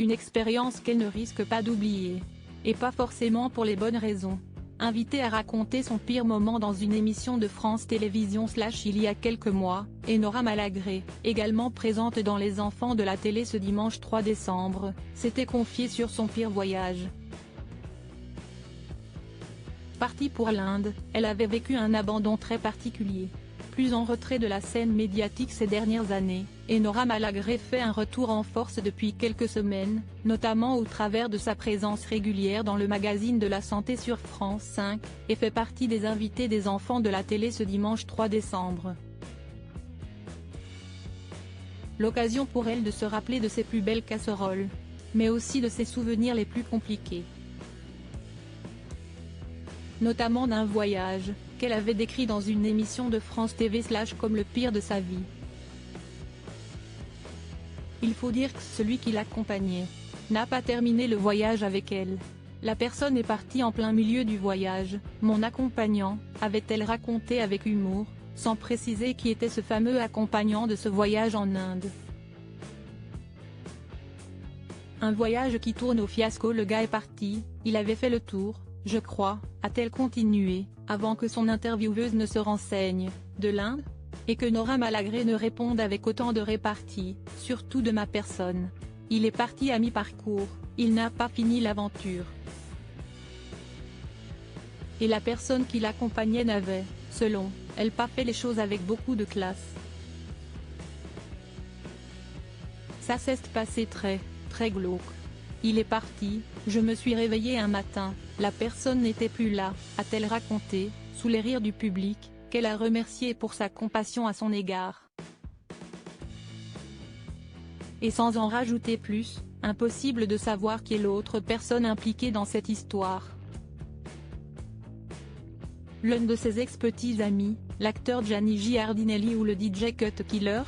une expérience qu'elle ne risque pas d'oublier. Et pas forcément pour les bonnes raisons. Invitée à raconter son pire moment dans une émission de France Télévisions il y a quelques mois, Enora Malagré, également présente dans Les Enfants de la télé ce dimanche 3 décembre, s'était confiée sur son pire voyage. Partie pour l'Inde, elle avait vécu un abandon très particulier. Plus en retrait de la scène médiatique ces dernières années, Enora Malagré fait un retour en force depuis quelques semaines, notamment au travers de sa présence régulière dans le magazine de la santé sur France 5, et fait partie des invités des Enfants de la télé ce dimanche 3 décembre. L'occasion pour elle de se rappeler de ses plus belles casseroles, mais aussi de ses souvenirs les plus compliqués. Notamment d'un voyage, qu'elle avait décrit dans une émission de France TV comme le pire de sa vie. Il faut dire que celui qui l'accompagnait n'a pas terminé le voyage avec elle. La personne est partie en plein milieu du voyage, mon accompagnant, avait-elle raconté avec humour, sans préciser qui était ce fameux accompagnant de ce voyage en Inde. Un voyage qui tourne au fiasco. Le gars est parti, il avait fait le tour, je crois, a-t-elle continué, avant que son intervieweuse ne se renseigne, de l'Inde ? Et que Nora Malagré ne réponde avec autant de répartie, surtout de ma personne. Il est parti à mi-parcours, il n'a pas fini l'aventure. Et la personne qui l'accompagnait n'avait, selon elle, pas fait les choses avec beaucoup de classe. Ça s'est passé très glauque. Il est parti, je me suis réveillée un matin, la personne n'était plus là, a-t-elle raconté, sous les rires du public, qu'elle a remercié pour sa compassion à son égard. Et sans en rajouter plus, impossible de savoir qui est l'autre personne impliquée dans cette histoire. L'un de ses ex-petits amis, l'acteur Gianni Giardinelli ou le DJ Cut Killer ?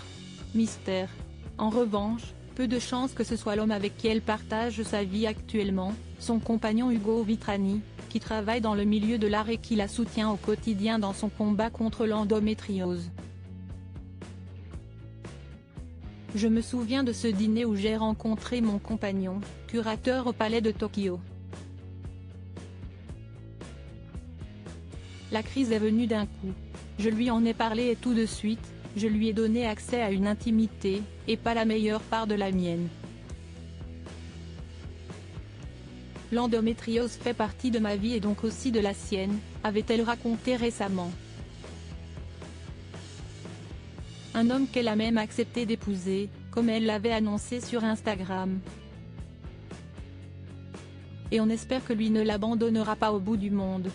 Mystère. En revanche, peu de chances que ce soit l'homme avec qui elle partage sa vie actuellement, son compagnon Ugo Vitrani, qui travaille dans le milieu de l'art et qui la soutient au quotidien dans son combat contre l'endométriose. Je me souviens de ce dîner où j'ai rencontré mon compagnon, curateur au Palais de Tokyo. La crise est venue d'un coup. Je lui en ai parlé et tout de suite, je lui ai donné accès à une intimité, et pas la meilleure part de la mienne. L'endométriose fait partie de ma vie et donc aussi de la sienne, avait-elle raconté récemment. Un homme qu'elle a même accepté d'épouser, comme elle l'avait annoncé sur Instagram. Et on espère que lui ne l'abandonnera pas au bout du monde.